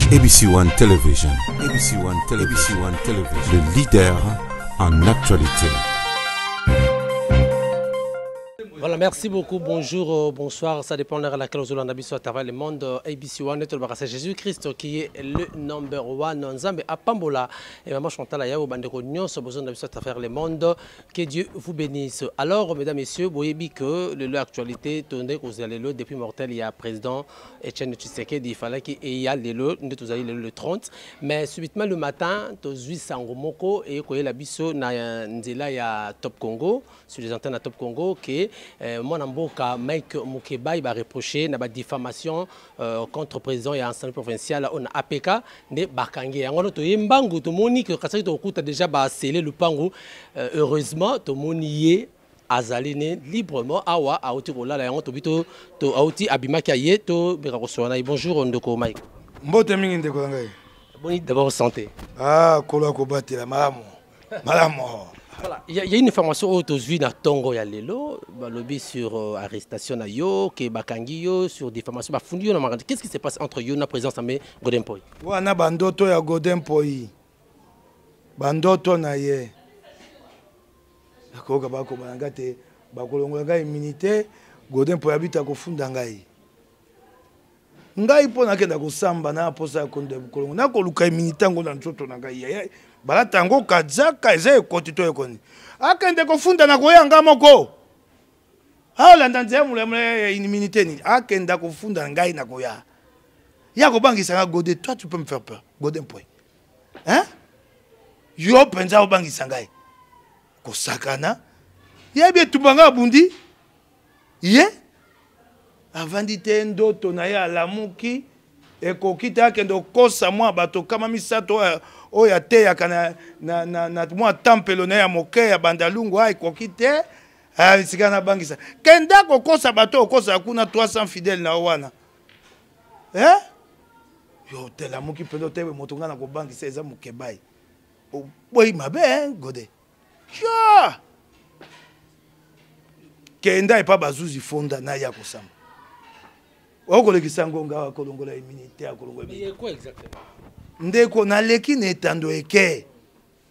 ABC One Television. ABC One Television. ABC One Television. Le leader en actualité. Voilà, merci beaucoup. Bonjour, bonsoir. Ça dépend de laquelle vous avez à travers le monde. ABC One, c'est Jésus-Christ qui est le number one. Nzambe Apambola et maman Chantal Ayao Bandekognon, ce besoin à travers le monde. Que Dieu vous bénisse. Alors, mesdames, messieurs, vous voyez que l'actualité tournée aux allez depuis mortel, il y a président Etienne Tshisekedi, il fallait qu'il y a le 30. Mais subitement le matin, tu as vu Sangomoko et il y a la biso na nzela ya Top Congo, sur les antennes à Top Congo, qui moi, Mike Mukeba va reprocher la diffamation contre le président et l'Assemblée provinciale on a APK ne Bakangi. On a tout le monde qui a déjà scellé le pango. Heureusement, tout le monde y est azalene librement. Awa a oti kola la yango tobito to auti abimaki aye to berakosoana. Bonjour ndoko Mike. Mbote mingi ndeko ngai. Boni d'abord santé. Ah, kola ko batela malamu. Malamu. Voilà, il y a une information autosuivie dans Tongo ya lelo, lobby sur arrestation na yo, ke bakangi yo sur diffamation ba fundi yo na marandi. Qu'est-ce qui se passe entre yo na présidence amé Godin Poi? Wana bandoto ya Godin Poi. Bandoto na ye. Akoka bako banangate bakolongola ngai immunité, Godin Poi abita ko funda ngai. Ngai pona kenda ko samba na posa konde kolongo na ko luka immunité ngo na nzoto na ngai. Bala tango kadzaka eze ekotito ekoni akende kofunda na koyanga moko alanda nzemu lemle immunité ni akenda kofunda ngai na koya ya kobangisa nga Godé. Toi tu peux me faire peur Godin Poi, hein? Yo penza obangisa ngai kosakana yebi tubanga bundi ye avandi te ndoto na ya lamuki ekokita akende kosa mwa bato kama misato oya te ya kana na mwa tempelo na ya moke ya bandalungu ay kokite sikana bangisa kenda kokosa bato kokosa kuna 300 fidèles na wana yo te la muki pelo te motonga na ko bangisa eza mukebai boy mabe Godé yo kenda epa bazuzi fonda na ya kosamba okolekisa ngonga kolongola immunité akolongola. Mais quoi exactement? Ndeko na leki netando eke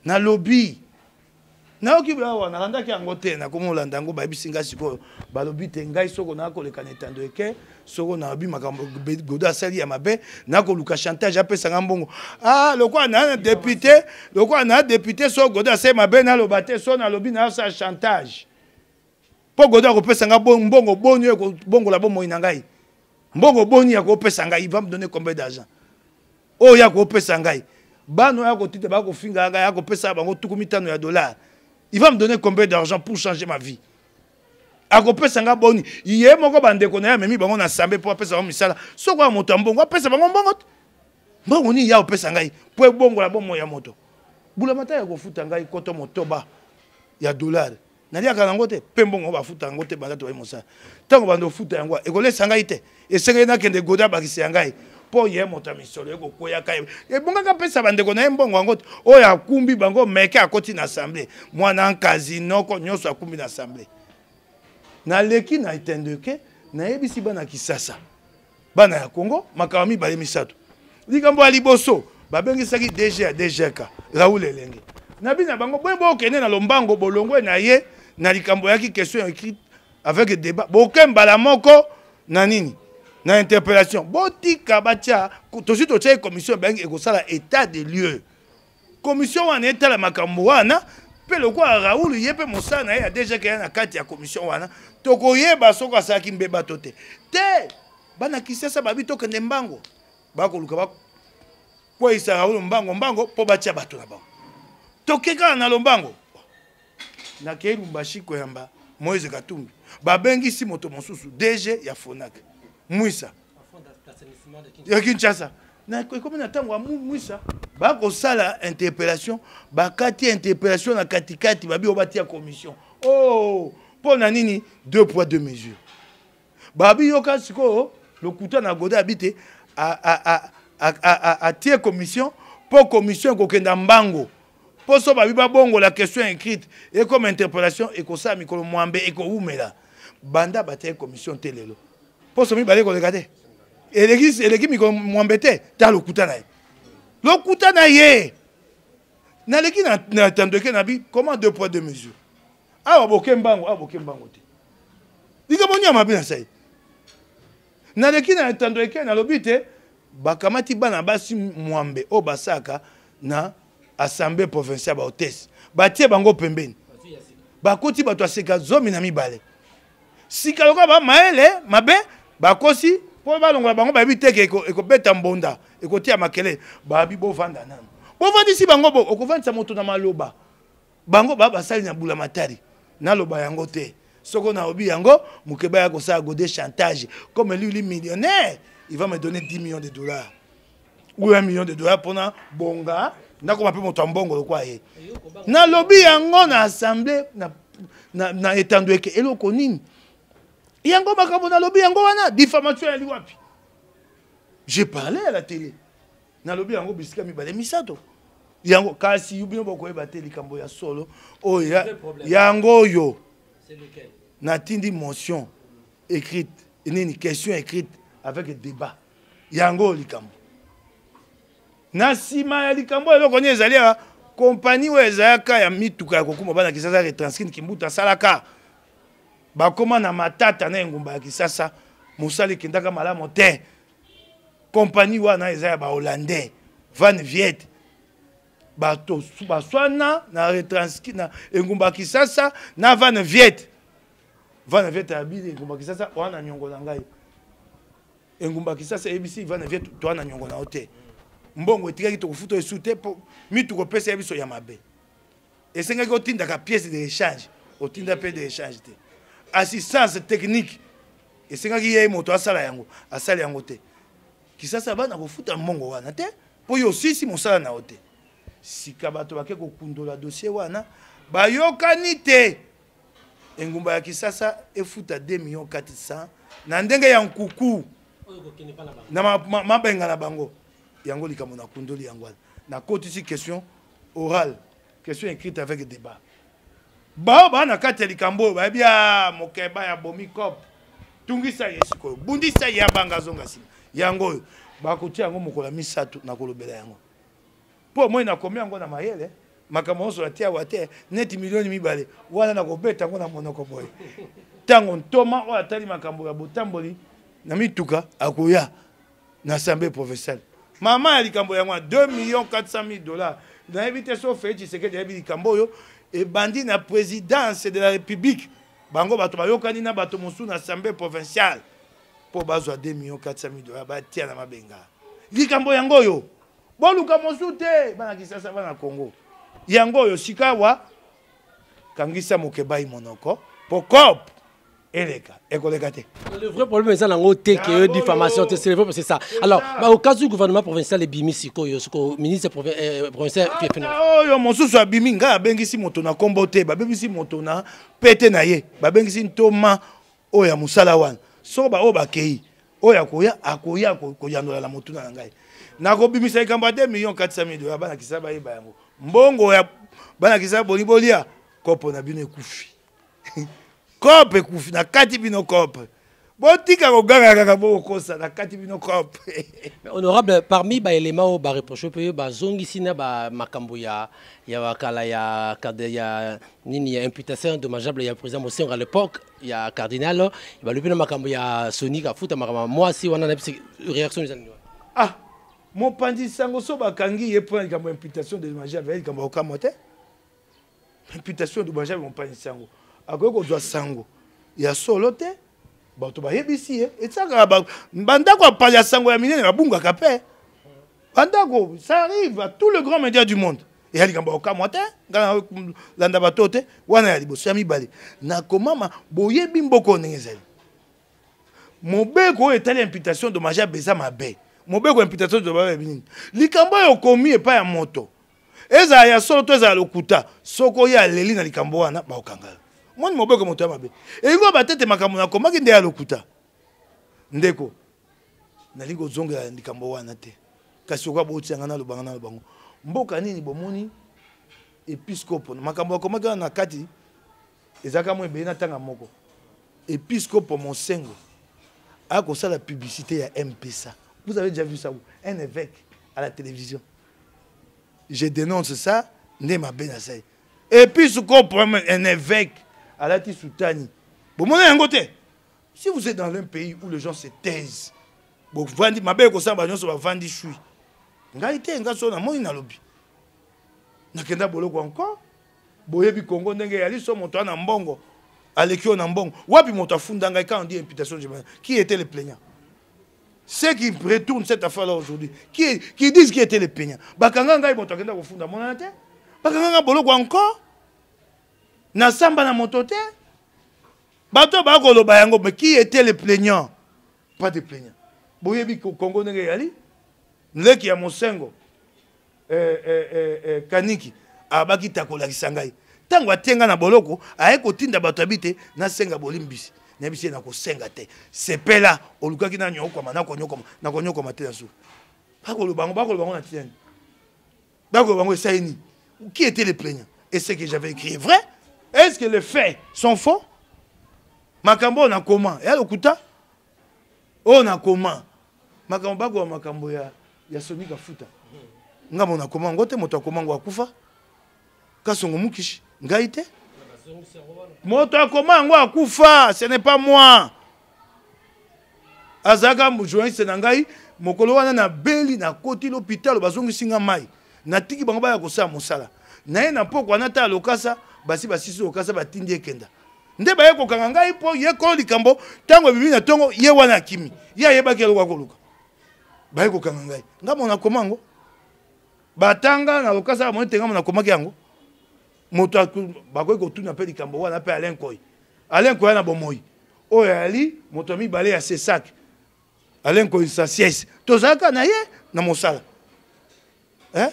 na lobby na okibla wana randa ki angote na komolanda ngo babisinga siko ba lobby te ngai soko na koleka netando eke soko na bi makambo Godé asali ya mabe na koluka chantage apesa ngambongo lokwa na député so Godé asali mabe na lobate so na lobby na sa chantage po Godé akopesa ngambongo bonyo bongo la bomo ina ngai mbongo boni ya kopesa ngai, il va me donner combien d'argent? Oh ya kopesa ngai. Bano ya kotite ba kofinga ngai ya kopesa bango tuku mitano ya dollars. Il va me donner combien d'argent pour changer ma vie? Akopesa ngai boni. Iye moko bandeko na ya memi bango na sambe pour apesa bango misala. Soko ya moto mbongo apesa bango mbongo. Mbongo ni ya opesa ngai. Po bongo la bomo ya moto. Bula mata ya kofuta ngai koto motoba ya dollars. Nalia kanango te pembongo ba futa ngo te banda to emosa tango bando futa yango ekolesa ngai te esenge na kende Godé bakisi ngai po ye mota misolo eko koya kai e bonga ka pesa bandeko na mbongo ngo oya kumbi bango meke akoti na assemblée mwana casino ko nyoso akumbi na assemblée na leki na itendeke na yebisi bana kisasa bana ya Congo makawami bale misato likambo ali boso babengisaki DG ya DGK Raoul Elenge na bina bango bo kene na lombango bolongwe na ye na likambo yaki question écrite avec débat bokemba la moko na nini na interpellation botika batia tosi to tsaye commission bengi ekosala état des lieux commission wana etala makambo wana pe lokwa Raoul yepe mosala na ya déjà que na kati ya commission wana tokoyeba soko asaki mbeba tote te bana kisasa babito kende mbango bakoluka ba kwa isa Raoul mbango po batia bato na bango tokeka na lombango na ke Lumbashi Koyamba Moïse Katumbi babengisi moto mosusu DG ya Fonak Mwisa ya Kinshasa na komi na tango Mwisa bako sala interpellation bakati interpellation na katikati babi obati ya commission pona nini 2 poids 2 mesures babi yoka siko lokuta na Godé habite a tie commission pour commission kokenda mbango. Pour ça, la question écrite et comme interpellation, et comme ça, Mikolo Mwambe et comme Oumela. Banda bataille commission télélo. Pour ça, regarder. eleki miko mwambete ta lokuta na ye. Lokuta na ye. Naleki na tandoke na bi comment 2 poids 2 mesures. Awa bokembango te. Dika bonya mabina sai. Naleki na tandoke na lobite bakamati bana basi mwambe o basaka na assemblée provinciale ba hôtesse. Batie bango pembeni. Bakoti bato aseka zomi na mibale. Sika loka ba maele mabe bakosi po balongola bango ba biteke eko beta mbonda ekotia makele ba bi bo vanda nana. Bo vandi si bango bo okovandisa moto na maloba. Bango ba basali na bula matari na loba yango te. Soko na obi yango mukeba ya kosa godé chantage comme lui millionnaire, il va me donner 10 millions de dollars ou 1 million de dollars pour na bonga na ko mape moto mbongo kwa ye. Na lobi yango na assemblée na etandweke eloko nini? Yango makambo na lobi yango wana diffamation ya liwapi. J'ai parlé à la télé. Na lobi yango bisika mibale misato. Yango kasi yubino boko ebate likambo ya solo. Oh yango yo. C'est lequel? Natindi motion écrite, une question écrite avec débat. Yango likambo. Na sima ya likambo eloko ni ezali ya compagnie ou ezaka ya mituka kokuma bana kisasa retranscrire kimbuta salaka. Bakoma na matata na ngumba ya kisasa musali kindaka malamu te. Compagnie wana ezaya ba hollandais Van Viet bato baswana na retranscrire na ngumba kisasa na Van Viet abili ngumba kisasa wana nyongo na ngai ngumba kisasa ABC Van Viet to wana nyongo na hotel mbongo etikaki to kufuto esute po mituko pesa ya biso ya mabe esengaki otinda ka pièce de échange otinda pe de échange te assistance technique esengaki ye moto asala yango asala yango te kisasa bana kofuta mbongo wana te po yo sisi mosala na hotel sika bato bake kokundola dossier wana bayokani te engumba ya kisasa efuta 2,400,000 na ndenge ya nkuku na mabenga na bango yango likambo na kundoli yango na kotisi question orale question écrite avec débat ba na kati ya likambo ba bia mokeba ya bomi cop tungisa yesiko bundisa ya banga zonga sima yango ba kotia yango mokola misato na kolobela yango po moi na komi yango na mayele makambo so atia wate net milioni mibale wana na kobeta ngo na monoko boy tango ntoma o atali makambo ya botamboli na mituka akoya na assemblée provinciale mama ya likambo yango 2,400,000 na éviter so fait Tshisekedi ya likambo yo e bandi na présidence de la République bango bato bayokani na bato mosu na assemblée provinciale po bazwa 2,400,000 batia na mabenga likambo yango yo boluka mosu te bana kisasa bana Congo yango yo sikawa kangisa mokebai monoko pokop eleka ekoleka te. Le vrai problème c'est lango te que diffamation c'est vrai c'est ça. Alors au cas du gouvernement provincial et bimi siko yo siko ministre provincial yo mosusu abimi nga abengisi moto na kombo te babengisi moto na pete na ye babengisi ntoma oya musala wana so ba o bakei oya akoya koyandola la moto na ngai na ko bimisa ikamba 2,400,000 bana kisaba yeba yango mbongo ya bana kisaba bolibolia kopo na bino ekufi kope kufi na kati bino kope botika koganga kaka bokosa na kati bino kope. Honorable, parmi ba éléments au ba reproche pe ba zongi sina ba makambo ya wakala ya nini ya imputation dommageable ya président Mosengo à l'époque ya cardinal ba lupina makambo ya Sony ka futa makambo moi si wana na réaction des animaux. Ah mon pandi sango so bakangi ye prendre comme imputation de dommageable comme au kamote imputation de dommageable mon pandi sango akoki kozwa sango ya solo te bato bayebisi ye etikaka bandako apali ya sango ya minene babungaka mpe bandako ça arrive à tout le grand média du monde eya likambo okamwa te ngana landa bato te wana ya liboso ya mibale na komama boyebi mboko ndenge ezali mobeko oyo etali imputation dommageable eza mabe mobeko imputation dommageable nini likambo oyo okomi epai ya moto ezala ya solo to ezala lokuta soko oyo aleli na likambo wana baokangala moi mobeko moto ya mabe elingo batete makambo na komaki nde ya lokuta ndeko nalingi ozongela likambo wana te kasi okwa botianga na lobanga na lobango mboka nini bomoni episcope makambo akomaki wana na kati ezaka mo ebele na tanga moko episcope Mosengo à cause de la publicité à MPSA. Vous avez déjà vu ça où? Un évêque à la télévision. Je dénonce ça, Nema Benassaï. Et puis, ce qu'on prend un évêque à la Tissoutani. Bon, mon côté. Si vous êtes dans un pays où les gens se taisent, bon, vandi, ma belle, ça va vandi chui. Ngalité, ngaso na moni na lobby. Nakenda boloko encore. Boyebi Congo ndenge yali so moto na mbongo. Alekio na mbongo. Wapi moto afunda ngai quand on dit imputation de qui était le plaignant? Ceux qui retournent cette affaire là aujourd'hui, qui disent qui était le plaignant. Bakanga ngai moto akenda kofunda mona te. Bakanga boloko encore. Na samba na moto te. Bato bakolo bayango, mais qui était le plaignant? Pas de plaignant. Boyebi Congo ndenge yali. Nleki ya Mosengo. Kaniki. Abaki takola kisangai. Tango atenga na boloko, aye kotinda bato abite na senga bolimbisi. Na bisi na ko senga te. Sepela olukaki na nyokoma na konyokoma te yasu. Bakolo bango na tienne. Bakolo bango esaini. Qui était le plaignant? Et ce que j'avais écrit est vrai? Est-ce que les faits sont faux? Makambo na comment? Et alokuta? On a comment? Makambo bako makambo ya Sonika Futa. Ngamo na comment ngote moto akomango akufa? Kasongo mukishi. Ngaite? Moto akomango akufa, ce n'est pas moi. Azaka journaliste na ngai, mokolo wana na beli na koti l'hôpital bazongi singa mai. Na tiki bango ba ya kosa mosala. Na ye na poko wana ta lokasa, basi lokasa batindi ekenda. Nde ba ye kokanga ngai po ye ko likambo, tango bibi na tongo ye wana kimi. Ye ayebaki eloko koluka. Ba ye kokanga ngai. Ngamo na komango. Batanga na lokasa mo tenga na komaki yango. Moto bakoy ko tuna pe likambo wana pe Alain Koy. Alain Koy na bomoi. Oyo ali moto mi balé ya ses sacs. Alain Koy sa sieste. Tozaka na ye na mosala. Hein?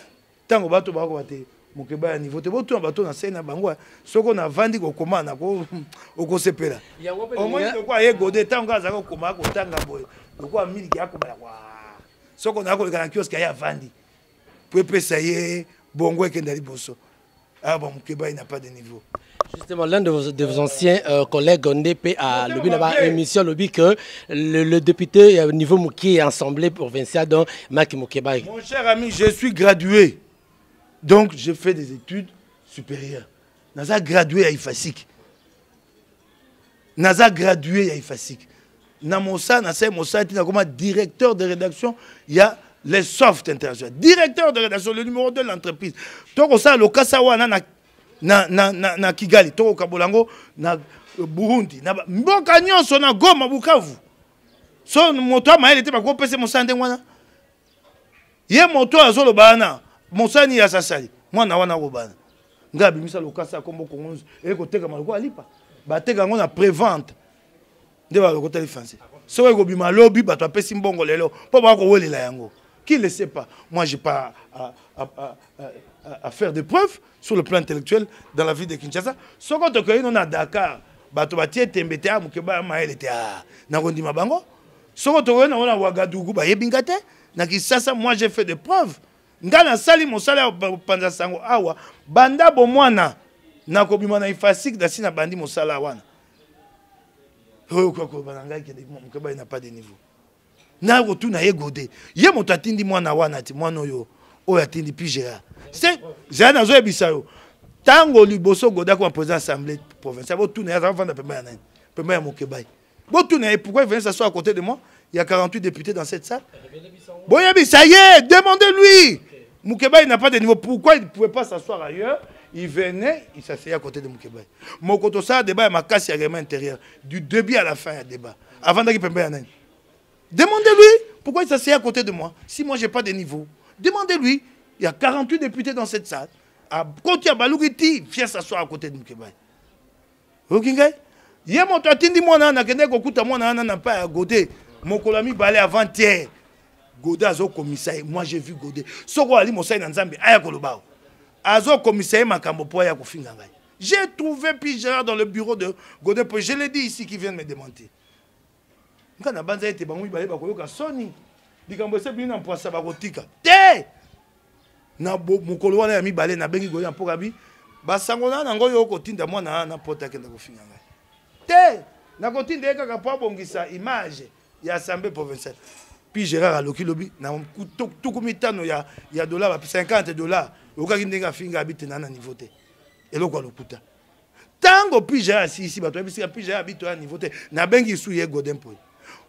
Tango bato bako bate mokeba ya niveau te boto bato na sena bango soko na vandi ko komana ko okosepela. Au moins ko ye gode tango azaka koma ko tanga boy. Ko miliki akobala kwa. Soko na ko kana kiosk ya vandi. Pepe ça y est, bongo ekenda liboso. Ah bon, Mukeba n'a pas de niveau. Justement, l'un de vos anciens collègues NDP a lobby là-bas émission lobby que le député au niveau Mouki est assemblée provinciale donc Maki Mukeba. Mon cher ami, je suis gradué. Donc j'ai fait des études supérieures. Naza gradué à IFASIC. Naza gradué à IFASIC. Namosa, Nasa Mossa, comme directeur de rédaction, il y a les soft internationaux. Directeur de rédaction, le numéro 2 de l'entreprise. Toko ça, le Kasawa na Kigali, Toko Kabolango, na Burundi. Mboka nyonso na Goma Bukavu. So moto ma était pas ko pese mo sande wana. Ye moto azolo bana, mosani ya sasali. Mwana wana ko bana. Ngabi misa le Kasa kombo kongonzo. E ko teka maloko alipa. Ba teka ngo na prévente. Nde ba ko tele français. So ko bima lobby ba to pesi mbongo lelo. Po ba ko welela yango. Qui ne le sait pas? Moi, je n'ai pas à faire des preuves sur le plan intellectuel dans la vie de Kinshasa. Ce qu'on a à Dakar, Batobati, Tembete, Mukeba, Maël était à Narondima Bango. Ce qu'on a à Ouagadougou, Yebingate, Nakisasa, moi j'ai fait des preuves. Ngana Sali, mon salaire, Panzasango, Awa, Banda Bomwana, Nakobimana Ifasik, Dassina Bandi, mon salaire, Wana. Mukeba n'a pas de niveau. Na rotu na yegode ye moto atindi mwana wana ti mwana oyo oyo atindi pigera c'est j'ai na zo ebisa yo tango liboso goda ko président assemblée provinciale bo tuna ya vanda pemba ya nani pemba ya Mokebai bo tuna pourquoi il vient s'asseoir à côté de moi il y a 48 députés dans cette salle bon yebisa ye demandez-lui Mokebai n'a pas de niveau pourquoi il ne pouvait pas s'asseoir ailleurs il venait il s'asseyait à côté de Mokebai mokoto ça débat ma casse ya règlement intérieur du début à la fin ya débat avant d'aller pemba ya nani. Demandez-lui pourquoi il s'assied à côté de moi. Si moi, je n'ai pas de niveau. Demandez-lui. Il y a 48 députés dans cette salle. Quand il y a Balougiti, viens s'asseoir à côté de Moukebaï. Ok, il y a mon tatindi, moi, n'a pas à Godé. Mon colami balé avant-hier. Godé a commissaire. Moi, j'ai vu Godé. Soko Ali Moussa Nanzambi, Aya Kolobao. Azo commissaire Makambo Poya Kofingangai. J'ai trouvé Pigera dans le bureau de Godé. Je l'ai dit ici qui vient de me démentir. Quand on a été bango ibale bakoyoka soni likambo se bina mposa bakotika te na mukolo wana ya mibale na bengi goya mpoka bi basangona na ngoyo kotinda mwana na pota kenda kofinga ngai te na kotinda kaka po bongisa image ya assemblée provinciale. Puis Gérard aloki lobi na tuku mitano ya dollar $50. Okaki ndenga finga habite na niveau te. Eloko lokuta. Tango puis Gérard ici bato ya bisika puis Gérard habite na niveau te. Na bengi su ye Godin po.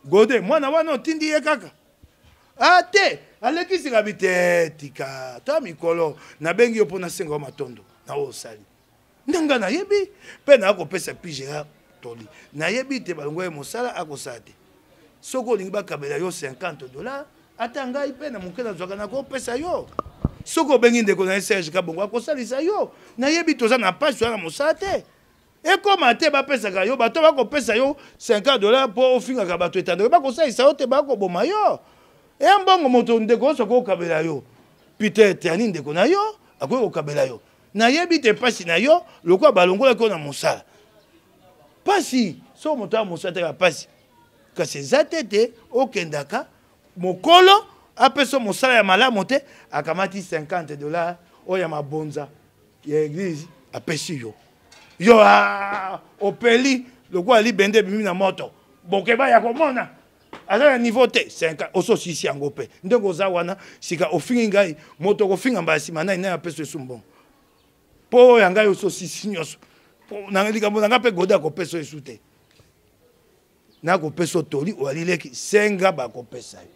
Godin mwana wana tindi ye kaka. Ate aleki sika habite tika. Ta mikolo na bengi yo pona senga matondo na osali. Ndanga na yebi pe na akopesa puis Gérard toli. Na yebi te balongo ye mosala akosate. Soko olingi bakabela yo $50 ata ngai mpe na moke nazwaka nakopesa yo soko obengi ndeko na ye Serge Kabongo akosalisa yo nayebi toza na pasi wana mosala te ekoma te bapesaka yo bato bakopesa yo $50 mpo ofingaka bato etandoko bakosalisa yo te bakoboma yo mbongo moto ndeko oyo soki okabela yo peut-être ani ndeko na yo akoki kokabela yo nayebi te pasi na yo lokola balongolaki yo na mosala pasi soko moto ya mosala te ka pasi kasi eza te okendaka mokolo apesa mosala ya malamu te akamati $50 oyo ya mabonza ya eglise apesi yo yo opeli lokola libende bimi na moto bokeba ya komona aza na niveau te 50 ososisi yango mpe ndenge oza wana sika ofingi ngai moto kofinga mbala nsima nai apesa esu mbongo mpo ya ngai ososisi nyonso likambo na ngai mpe goda akopesa esu te nako peso toli walileki senga bakopesa yo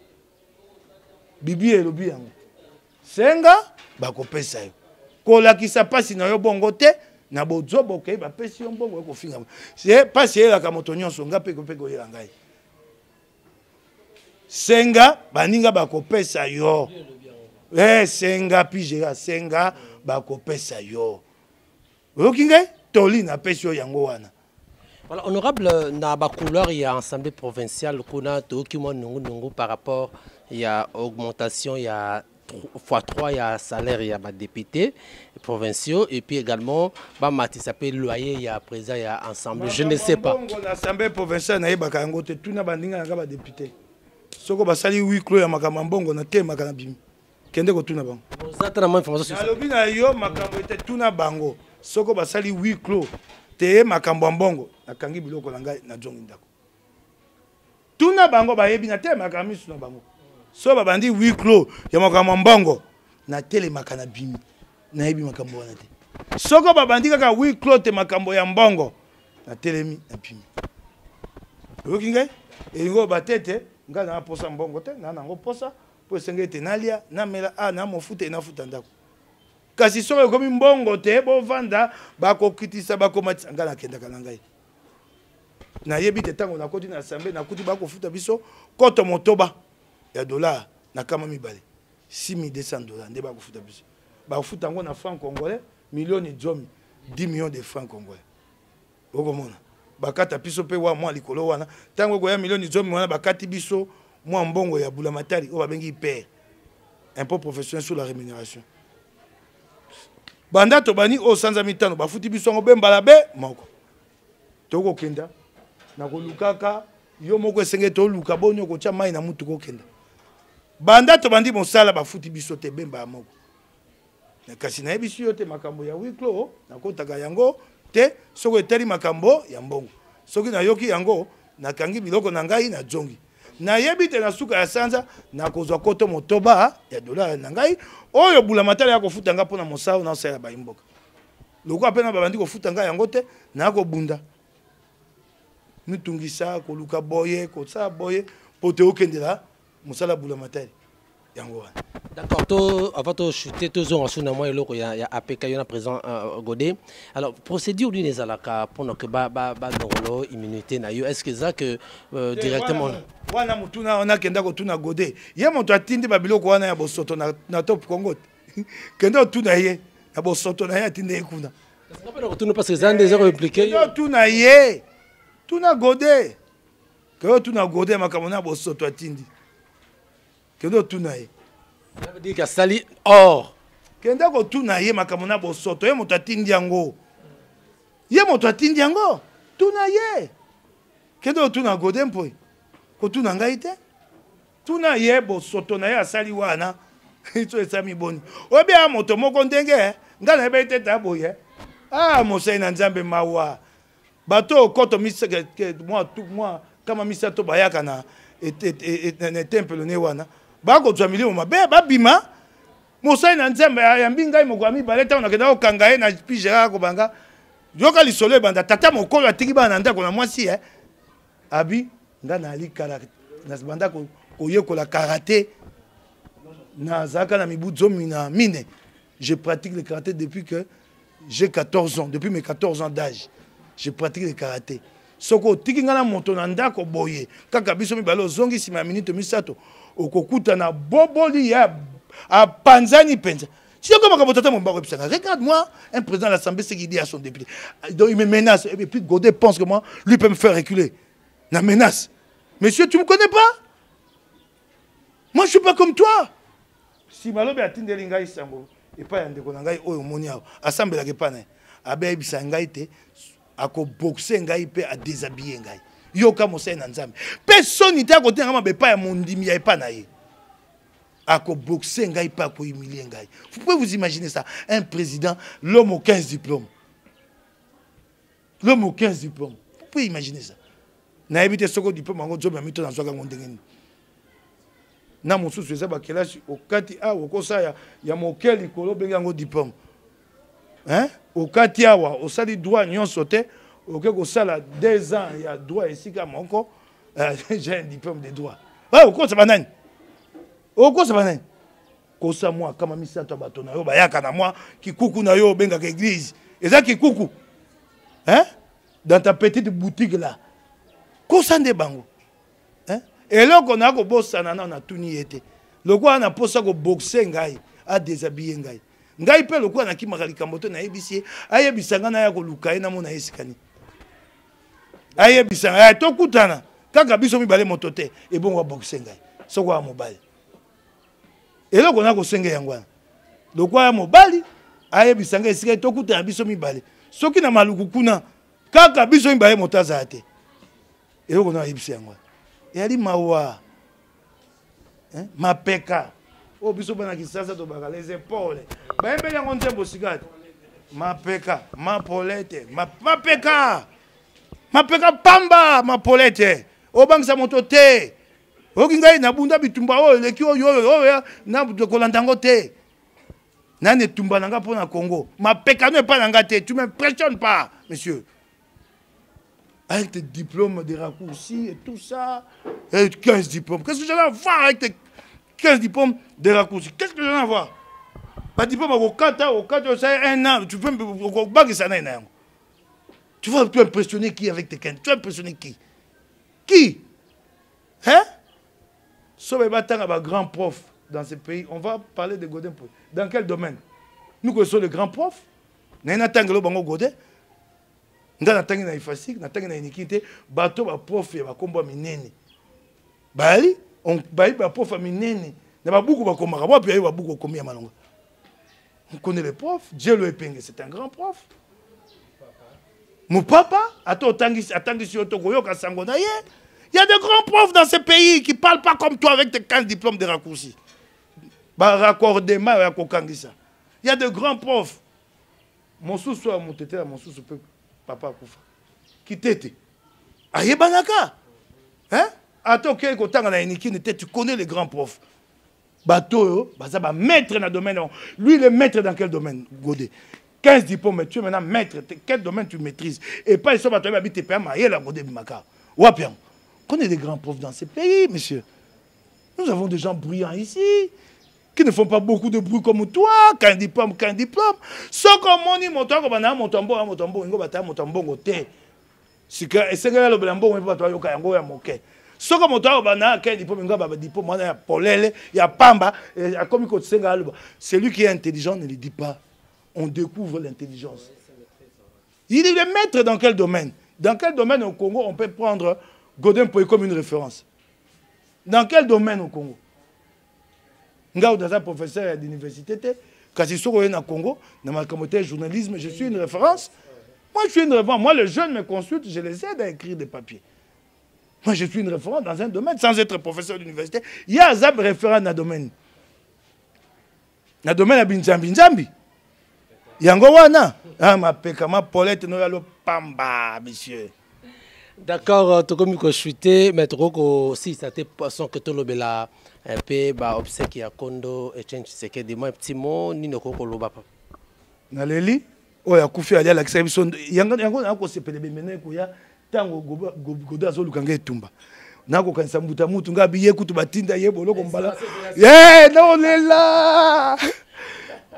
bibi elobi yango senga bakopesa yo kolakisa pasi na yo bongo te na bozobo ke bapesi yo bongo ekofinga se pasi elaka moto nyonso nga pe koyela ngai senga baninga bakopesa yo senga pijera senga bakopesa yo oyoki ngai toli na pesi yo yango wana. Voilà, honorable, na ba couleur, il y a assemblée provinciale, par rapport, il y a augmentation, il y a x3, il y a salaire, il y a députés provinciaux, et puis également, il s'appelle loyer, il y a présent, il y a ensemble, je ne sais pas. L'assemblée provinciale, il y a tout na député. Soko basali huis clos ya makambo mbongo na te makana bimi. Kende ko tuna bango. Bozata na information sur ça. Alobi na yo makambo ete tuna bango. Soko basali huis clos. Te makambo mbongo nakangi biloko na ngai na jongi ndako tuna bango bayebi na te makambo misu na bango so babandi huis clos ya makambo mbongo na tele makana bimi na yebi makambo wana te soko babandi kaka huis clos te makambo ya mbongo na telemi na bimi oyoki ngai elingo batete ngai na posa mbongo te na nango posa po esenge ete nalia namela na mofuta enafuta ndako kasi soki ekomi mbongo te bovanda bakokitisa bakomatisa ngai nakendaka na ngai nayebi te ntango nakoti na assemblée nakuti bakofuta biso koto motoba ya dollar na kama mibale $6,200 nde bakofuta biso bakofuta yango na franc congolais milioni 10 millions de francs congolais okomona bakata biso mpe wa mwa likolo wana ntango ekoya milioni 10 wana bakati biso mwa mbongo ya bulamatari oyo babengi père impôt professionnel sur la rémunération banda tobani o sanza mitano bafuti biso ngo bembala be moko toko kenda na kolukaka yo moko esenge to luka bonyo ko tia mai na mutu ko kenda banda tobandi mosala bafuti biso te bemba moko na kasi na ebisu yo te makambo ya huis clos na kotaka yango te soko etali makambo ya mbongo soki na yoki yango na kangi biloko na ngai na jongi na yebi te na suka ya sanza na kozwa koto motoba ya dollar na ngai oyo bula matala ya kofuta nga pona mosao na osala ba imboka loko apena babandi kofuta nga yango te na ko bunda mitungisa ko luka boye ko sa boye pote okendela mosala bula matala yango wana. D'accord, to avant de chuter tous on suna moi eloko ya APK yona présent Godé. Alors procédure lui les alaka pour que ba ndolo immunité na yo est-ce que ça que directement wana mutuna ona kenda ko tuna Godé ye moto atindi ba biloko wana ya bosoto na top Congo kenda tuna ye na bosoto na ye atinde kuna parce que tuna parce que ça des erreurs impliquées tuna ye tuna Godé que tuna Godé makamona bosoto atindi kendo tuna ye ça veut dire que sali or kenda ko tuna ye makamona bosoto ye moto atindi yango ye moto atindi yango tuna ye kendo tuna Godé mpoi ko tuna ngai te tuna ye bosoto na ye asali wana ito esami boni obi a moto moko ndenge nga na ebe te taboye mosai na nzambe mawa bato koto miseke moi kama misato bayaka était un peu le nez wana. Bako tuamili mo mabe babima. Mosai na nzembe ya mbinga mo kwa mi baleta on akenda okanga na pijera ko banga. Yoka lisolo banda tata mokolo atiki bana ndako na mwasi abi ngana ali karate na banda ko yekola karaté na zaka na mibuzo mina mine. Je pratique le karaté depuis que j'ai 14 ans, depuis mes 14 ans d'âge. Je pratique le karaté. Soko tiki ngana moto na ndako boye kaka biso mi balo zongi sima minute misato okokuta na boboli ya a panzani penza. Si on commence à regarde-moi, un président de l'Assemblée, c'est qu'il dit à son député. Donc il me menace. Et puis Godet pense que moi, lui peut me faire reculer. La menace. Monsieur, tu ne me connais pas? Moi, je ne suis pas comme toi. Si Malobe a tindé l'ingay sango, et pas un déconangay, oh, monia, assemblée la gepane, abe bisangay te, ako boxer ngay pe a déshabiller ngay. Yoka mosé nanzame. Personne n'était à côté, n'ama be pas à mon dimi, y a pas naïe. Ako boxer ngai pas ko humilier ngai. Vous pouvez vous imaginer ça, un président, l'homme aux 15 diplômes. L'homme aux 15 diplômes. Vous pouvez imaginer ça. Na évité soko diplôme ngo job ya mito na soka ngondengeni. Na mosusu eza ba kelasi okati awa okosa ya mokeli kolo benga ngo diplôme. Hein? Okati awa osali droit nyonso te, oke ko sala 2 ans ya droit esika moko, j'ai un diplôme de droit. Ah okosa banani? Oko ça va kosa moi kama misato bato na yo bayaka na moi kikuku na yo benga ka église eza kikuku hein dans ta petite boutique là kosa nde bango hein et là qu'on a ko bosana na tuni ete lokwa na posa ko boxer ngai a déshabiller ngai pe lokwa na kimaka likamboto na yebisi ayebisanga na ya ko lukai na mona esikani ayebisanga to kutana kaka biso mibale motote e bon wa boxer ngai soko wa mobile. Et là, on a un yangwana. Donc, on a mobali, aye bisanga esika tokuta ya biso mibale. Soki na maluku kuna, kaka biso mibale motaza ate. Et là, on a yebisi yangwana. Et ali mawa, ma peka. Oh, biso bana kisasa to baka les épaules. Ba yembe yango nzembo sigati. Ma peka, ma polete, ma peka. Ma peka pamba, ma polete. O bangisa motote. Okingai na bunda bitumba o leki o yo na kolandango te. Na ne tumba nanga pona Congo. Ma peka ne pas nanga te, tu m'impressionnes pas, monsieur. Avec tes diplômes de raccourcis et tout ça, et 15 diplômes. Qu'est-ce que j'en ai à voir avec tes 15 diplômes de raccourcis? Qu'est-ce que j'en ai à voir? Pas diplôme au 4 c'est 1 an, tu peux me baguer ça na. Tu vas impressionner qui avec tes 15? Tu vas impressionner qui? Qui? Hein? Sauf un grand prof dans ce pays. On va parler de Godin. Dans quel domaine? Nous connaissons les grands profs. Nous avons un bango Godin. Nous avons un ifasik, nous avons un inikité. Bateau ba prof ya ba komba minene. Bali, on bali ba prof minene. Na ba beaucoup ba komara. Moi puis ba beaucoup komi ya malonga. On connaît les profs. Dieu le épingle, c'est un grand prof. Mon papa, attends sur Togoyo Kasango na ye. Il y a de grands profs dans ce pays qui ne parlent pas comme toi avec tes 15 diplômes de raccourci. Il y a de grands profs. Mon sous-soir, mon tété, mon sous-soir, papa Koufa. Qui t'était? Aïe Banaka. Hein? Attends, tu connais les grands profs. Bateau, maître dans le domaine. Lui, il est maître dans quel domaine, Godé? 15 diplômes, tu es maintenant maître. Quel domaine tu maîtrises? Et pas, ils sont bateaux, ils sont maïe, la Godé Bimaka. Wapiam. On est des grands profs dans ces pays, monsieur. Nous avons des gens brillants ici, qui ne font pas beaucoup de bruit comme toi, qu'un diplôme. Ce qu'on dit, mon tambo, c'est que c'est que le blanc, on va toi, yoka yango ya moke. Ce que mon tambo, qu'un diplôme, il y a polele, il y a pamba, il y a comme il senga alba. Celui qui est intelligent ne le dit pas. On découvre l'intelligence. Il est le maître dans quel domaine? Dans quel domaine au Congo on peut prendre Godin Poye comme une référence? Dans quel domaine au Congo? Nga dans un professeur d'université, quand je suis au Congo, dans ma communauté journalisme, je suis une référence. Moi, je suis une référence. Moi, les jeunes me consultent, je les aide à écrire des papiers. Moi, je suis une référence dans un domaine, sans être professeur d'université. Il y a un référent dans le domaine. Dans le domaine de Binzambi. Yango wana. Ah, ma peka, ma polette, no yalo pamba, monsieur. D'accord, tu comme que chuté, mais tu que si ça t'est poisson que tu l'obéla un peu, bah obsèque à Kondo et change c'est que des mots petit mot ni ne koko loba pas. Naleli, oya kufi ali ala kisa biso yango na ko sepele bemene ko ya tango goda zo lukanga etumba. Nako kanisa mbuta mutu ngabi ye kutu batinda ye boloko mbala. No lela.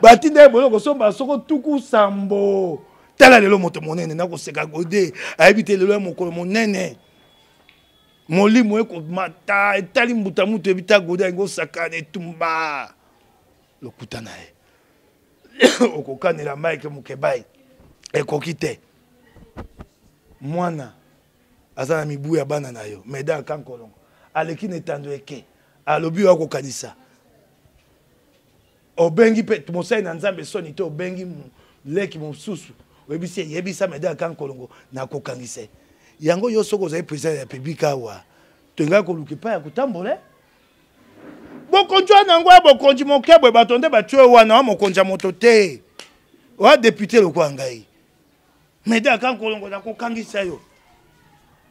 Batinda ye boloko somba soko tuku sambo. Tala lelo moto monene nako seka gode ayibite lelo mokolo monene. Molimo eko mata etali mbuta mutu ebita gode ngo sakane etumba. Lokuta na ye. Okokanela Mike Mukebai ekoki te mwana aza na mibu ya bana na yo meda kankolongo aleki na etando eke alobi oyo akokanisa obengi mpe mosali na nzambe soni te obengi leki mosusu oyebisi eyebisa meda kankolongo na kokangisa yango yo soko ozali président ya public awa tolingai koluka epai ya kotambola bokonzi wana yango ya bokonzi mokebwe bato nde batue wana wa mokonzi ya moto te wa depute lokwa ngai meda kankolongo na kokangisa yo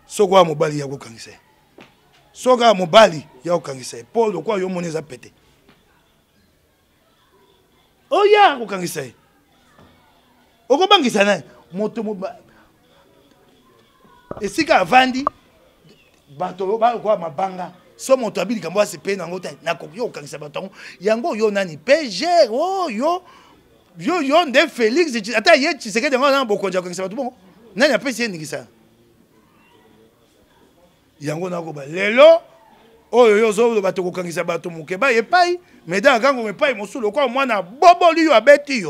soko wa mobali ya kokangisa soko ya mobali ya kokangisa po lokwa yo moni eza pete oya kokangisa okobangisa naye moto mobali esika avandi bato bakwa mabanga so moto abili kambo asepe nango ta nakoki okangisa bato yango yo nani PG yo nde Félix ata ye Tshisekedi ngo na bokonja okangisa bato bongo nani apesi ndikisa yango nako ba lelo oyo yo zo bato kokangisa bato mokeba epai meda kango epai mosulo kwa mwana boboli yo abeti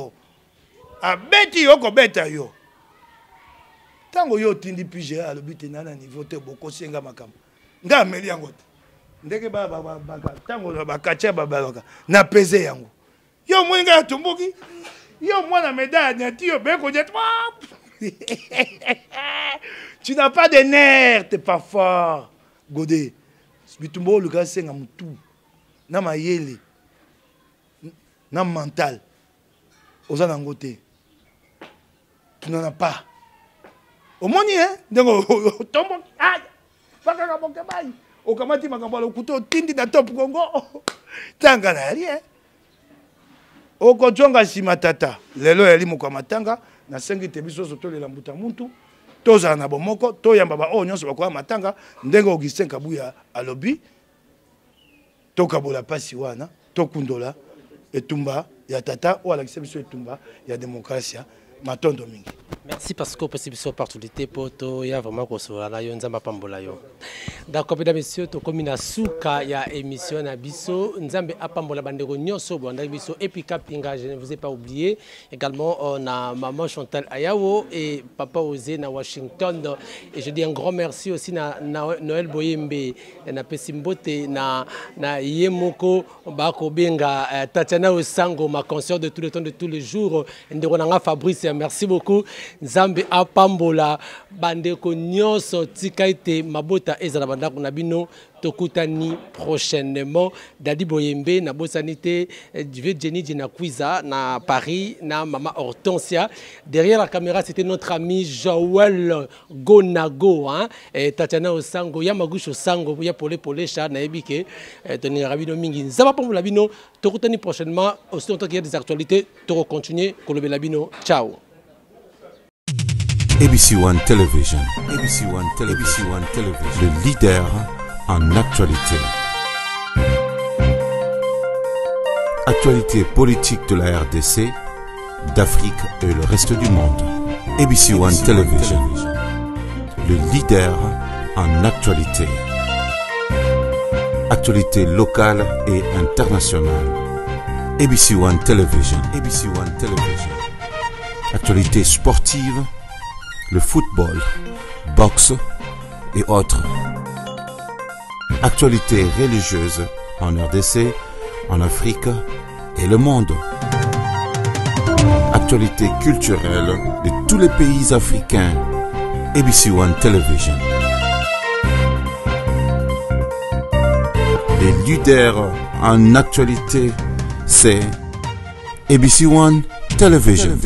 yo kobeta yo tango yo tindi PG alobite nana niveau te bokosenga makambo nga meli yango te ndeke baka tango bakatia babalaka na pese yango yo mwenga atumbuki yo mwana meda nyati yo beko jet tu n'as pas de nerfs, t'es pas fort Godé bitumbo luka senga mutu na mayele na mental oza nango te tu n'en as pas omoni ndenge tombo bakaka bokebai okamati makambo lokuto tindi na top Congo tanga na rien okojonga sima tata lelo yali moko matanga na sengi te biso soto lela mbuta muntu toza na bomoko toyamba ba o nyonso bakwa matanga ndenge Augustin Kabuya alobi tokabola pasi wana tokundola etumba ya tata o alakisa biso etumba ya demokrasia matondo mingi. Merci parce que possible sur opportunité pour toi ya vraiment ko so la yo nzamba pambola yo. D'accord mesdames messieurs to komina suka ya émission na biso nzambe apambola bandeko nyonso banda biso et puis Kapinga je ne vous ai pas oublié également on a maman Chantal Ayawo et papa Osé na Washington et je dis un grand merci aussi na Noël Boyembe na Pesimbote na Yemoko bako benga Tatiana Osango ma consoeur de tout le temps de tous les jours ndeko nanga Fabrice merci beaucoup Nzambe apambola bandeko nyonso tikaite mabota ezala bandako na bino tokutani prochainement Dadi Boyembe na bosanité Jenny Djenakwiza na Paris na Mama Hortensia derrière la caméra c'était notre ami Joël Gonago et Tatiana Osango Yamagusho Sango ya pole cha na ebike toni rabino mingi Nzamba pambola bino tokutani prochainement aussi longtemps qu'il y a des actualités to continuer kolobela bino ciao. ABC One Television. ABC One Television. Le leader en actualité. Actualité politique de la RDC, d'Afrique et le reste du monde. ABC One Television. Le leader en actualité. Actualité locale et internationale. ABC One Television. ABC One Television. Actualité sportive, le football, boxe et autres. Actualité religieuse en RDC, en Afrique et le monde. Actualité culturelle de tous les pays africains. ABC One Television. Les leaders en actualité, c'est ABC One Television.